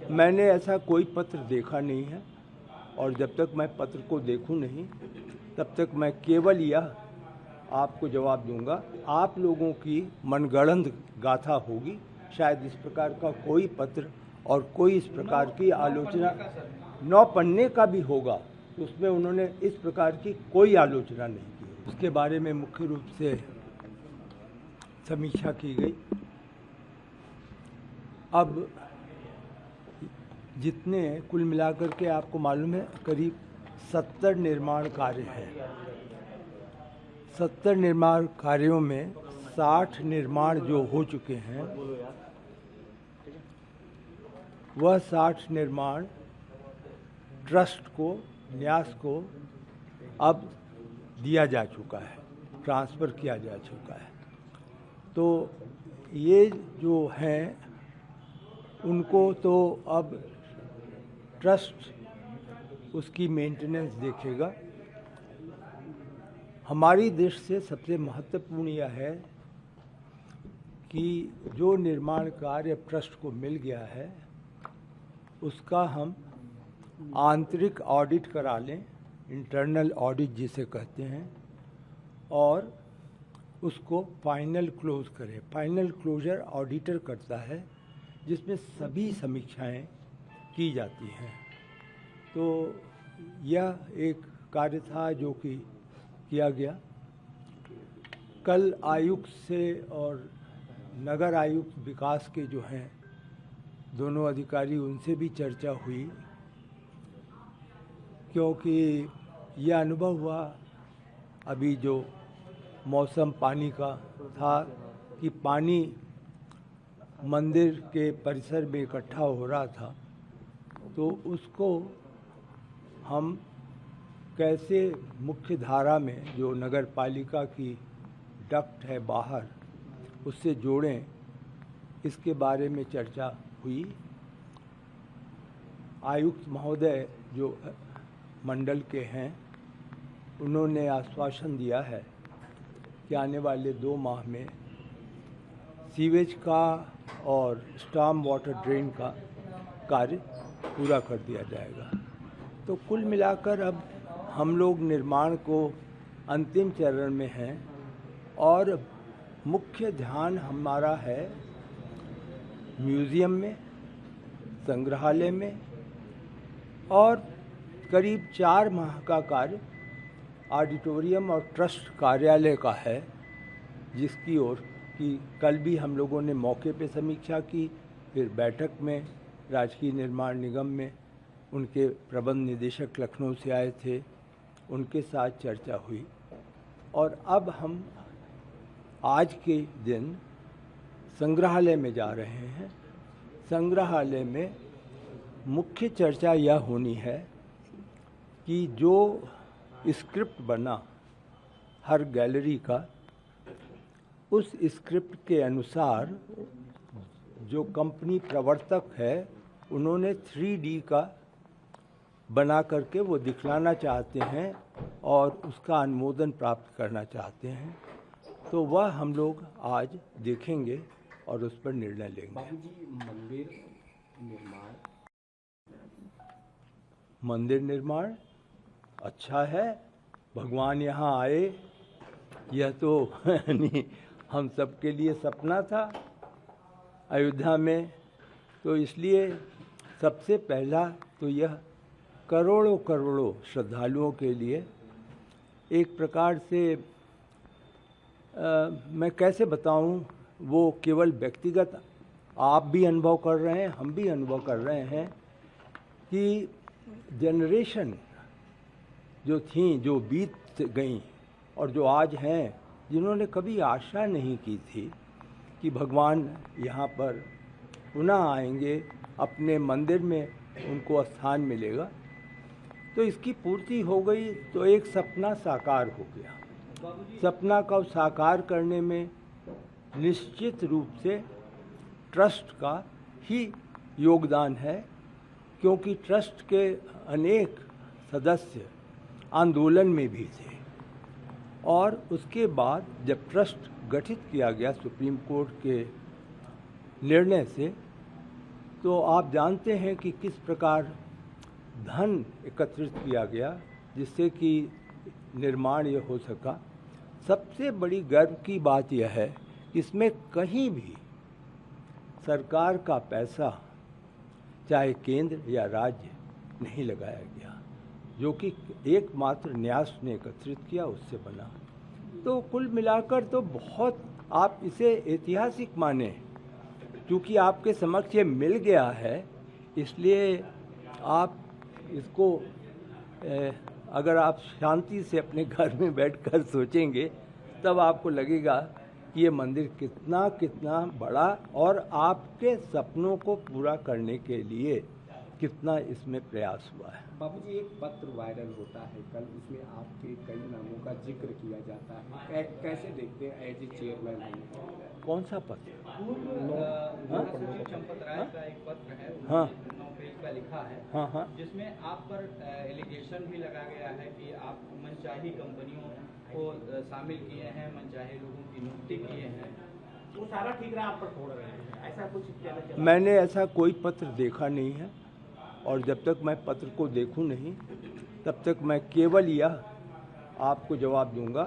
मैंने ऐसा कोई पत्र देखा नहीं है और जब तक मैं पत्र को देखूं नहीं तब तक मैं केवल यह आपको जवाब दूंगा। आप लोगों की मनगढ़ंत गाथा होगी, शायद इस प्रकार का कोई पत्र और कोई इस प्रकार की आलोचना 9 पन्ने का भी होगा तो उसमें उन्होंने इस प्रकार की कोई आलोचना नहीं की। उसके बारे में मुख्य रूप से समीक्षा की गई। अब जितने कुल मिलाकर के आपको मालूम है करीब 70 निर्माण कार्य हैं। 70 निर्माण कार्यों में 60 निर्माण जो हो चुके हैं वह 60 निर्माण ट्रस्ट को, न्यास को अब दिया जा चुका है, ट्रांसफ़र किया जा चुका है। तो ये जो हैं उनको तो अब ट्रस्ट उसकी मेंटेनेंस देखेगा। हमारी दृष्टि से सबसे महत्वपूर्ण यह है कि जो निर्माण कार्य ट्रस्ट को मिल गया है उसका हम आंतरिक ऑडिट करा लें, इंटरनल ऑडिट जिसे कहते हैं, और उसको फाइनल क्लोज करें। फाइनल क्लोजर ऑडिटर करता है जिसमें सभी समीक्षाएं की जाती हैं। तो यह एक कार्य था जो कि किया गया। कल आयुक्त से और नगर आयुक्त विकास के जो हैं दोनों अधिकारी, उनसे भी चर्चा हुई, क्योंकि यह अनुभव हुआ अभी जो मौसम पानी का था कि पानी मंदिर के परिसर में इकट्ठा हो रहा था, तो उसको हम कैसे मुख्य धारा में जो नगर पालिका की डक्ट है बाहर उससे जोड़ें, इसके बारे में चर्चा हुई। आयुक्त महोदय जो मंडल के हैं उन्होंने आश्वासन दिया है कि आने वाले 2 माह में सीवेज का और स्टॉर्म वाटर ड्रेन का कार्य पूरा कर दिया जाएगा। तो कुल मिलाकर अब हम लोग निर्माण को अंतिम चरण में हैं और मुख्य ध्यान हमारा है म्यूज़ियम में, संग्रहालय में, और करीब 4 माह का कार्य ऑडिटोरियम और ट्रस्ट कार्यालय का है, जिसकी ओर कि कल भी हम लोगों ने मौके पे समीक्षा की। फिर बैठक में राजकीय निर्माण निगम में उनके प्रबंध निदेशक लखनऊ से आए थे, उनके साथ चर्चा हुई। और अब हम आज के दिन संग्रहालय में जा रहे हैं। संग्रहालय में मुख्य चर्चा यह होनी है कि जो स्क्रिप्ट बना हर गैलरी का, उस स्क्रिप्ट के अनुसार जो कंपनी प्रवर्तक है उन्होंने 3D का बना करके वो दिखलाना चाहते हैं और उसका अनुमोदन प्राप्त करना चाहते हैं। तो वह हम लोग आज देखेंगे और उस पर निर्णय लेंगे। मंदिर निर्माण अच्छा है, भगवान यहाँ आए, यह तो हम सबके लिए सपना था अयोध्या में। तो इसलिए सबसे पहला तो यह करोड़ों करोड़ों श्रद्धालुओं के लिए एक प्रकार से मैं कैसे बताऊं, वो केवल व्यक्तिगत आप भी अनुभव कर रहे हैं, हम भी अनुभव कर रहे हैं कि जनरेशन जो थी, जो बीत गई और जो आज हैं, जिन्होंने कभी आशा नहीं की थी कि भगवान यहाँ पर पुनः आएंगे, अपने मंदिर में उनको स्थान मिलेगा, तो इसकी पूर्ति हो गई। तो एक सपना साकार हो गया। सपना को साकार करने में निश्चित रूप से ट्रस्ट का ही योगदान है, क्योंकि ट्रस्ट के अनेक सदस्य आंदोलन में भी थे। और उसके बाद जब ट्रस्ट गठित किया गया सुप्रीम कोर्ट के निर्णय से, तो आप जानते हैं कि किस प्रकार धन एकत्रित किया गया जिससे कि निर्माण ये हो सका। सबसे बड़ी गर्व की बात यह है कि इसमें कहीं भी सरकार का पैसा चाहे केंद्र या राज्य नहीं लगाया गया, जो कि एकमात्र न्यास ने एकत्रित किया उससे बना। तो कुल मिलाकर तो बहुत आप इसे ऐतिहासिक माने, क्योंकि आपके समक्ष ये मिल गया है, इसलिए आप इसको अगर आप शांति से अपने घर में बैठकर सोचेंगे तब आपको लगेगा कि ये मंदिर कितना कितना बड़ा और आपके सपनों को पूरा करने के लिए कितना इसमें प्रयास हुआ है। बाबूजी, एक पत्र वायरल होता है कल, उसमें आपके कई नामों का जिक्र किया जाता है, कैसे देखते हैं एज ए चेयरमैन? कौन सा पत्र? चंपत राय का एक पत्र है, हाँ 9 पेज का लिखा है, हाँ, जिसमें आप पर एलिगेशन भी लगा गया है कि आप मनचाही कंपनियों को शामिल किए हैं, मनचाहे लोगों की नियुक्ति किए हैं। वो सारा ठीक रहा, आप पर छोड़ रहे हैं, ऐसा कुछ? मैंने ऐसा कोई पत्र देखा नहीं है, और जब तक मैं पत्र को देखूं नहीं तब तक मैं केवल यह आपको जवाब दूंगा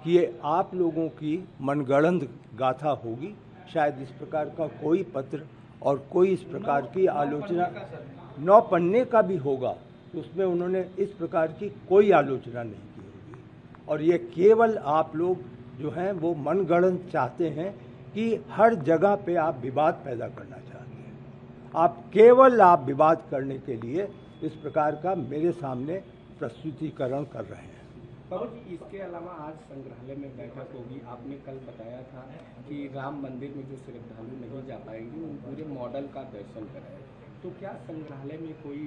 कि ये आप लोगों की मनगढ़ंत गाथा होगी। शायद इस प्रकार का कोई पत्र और कोई इस प्रकार की आलोचना 9 पन्ने का भी होगा तो उसमें उन्होंने इस प्रकार की कोई आलोचना नहीं की होगी। और ये केवल आप लोग जो हैं वो मनगढ़ंत चाहते हैं कि हर जगह पे आप विवाद पैदा करना चाहते हैं। आप विवाद करने के लिए इस प्रकार का मेरे सामने प्रस्तुतिकरण कर रहे हैं। बाबू जी, इसके अलावा आज संग्रहालय में बैठक होगी। आपने कल बताया था कि राम मंदिर में जो श्रद्धालु नहीं जा पाएंगे वो पूरे मॉडल का दर्शन करें, तो क्या संग्रहालय में कोई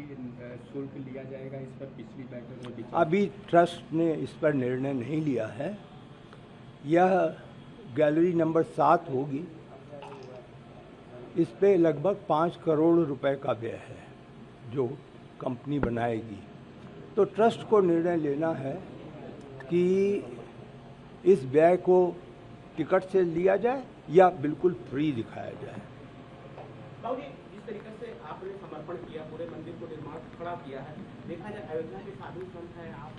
शुल्क लिया जाएगा? इस पर पिछली बैठक में अभी ट्रस्ट ने इस पर निर्णय नहीं लिया है। यह गैलरी नंबर 7 होगी, इस पे लगभग 5 करोड़ रुपए का व्यय है जो कंपनी बनाएगी। तो ट्रस्ट को निर्णय लेना है कि इस व्यय को टिकट से लिया जाए या बिल्कुल फ्री दिखाया जाए। बाबूजी, जिस तरीके से आपने समर्पण किया, पूरे मंदिर को निर्माण खड़ा किया है, देखा जाए अयोध्या के साधु संत हैं, आप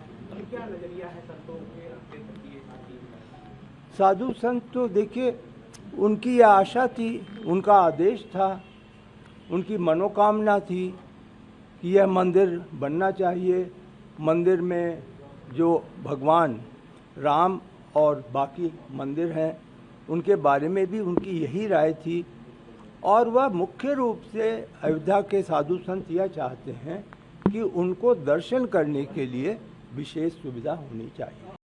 क्या नजरिया है संतों के? साधु संत तो देखिए, उनकी यह आशा थी, उनका आदेश था, उनकी मनोकामना थी कि यह मंदिर बनना चाहिए। मंदिर में जो भगवान राम और बाकी मंदिर हैं उनके बारे में भी उनकी यही राय थी, और वह मुख्य रूप से अयोध्या के साधु संत यह चाहते हैं कि उनको दर्शन करने के लिए विशेष सुविधा होनी चाहिए।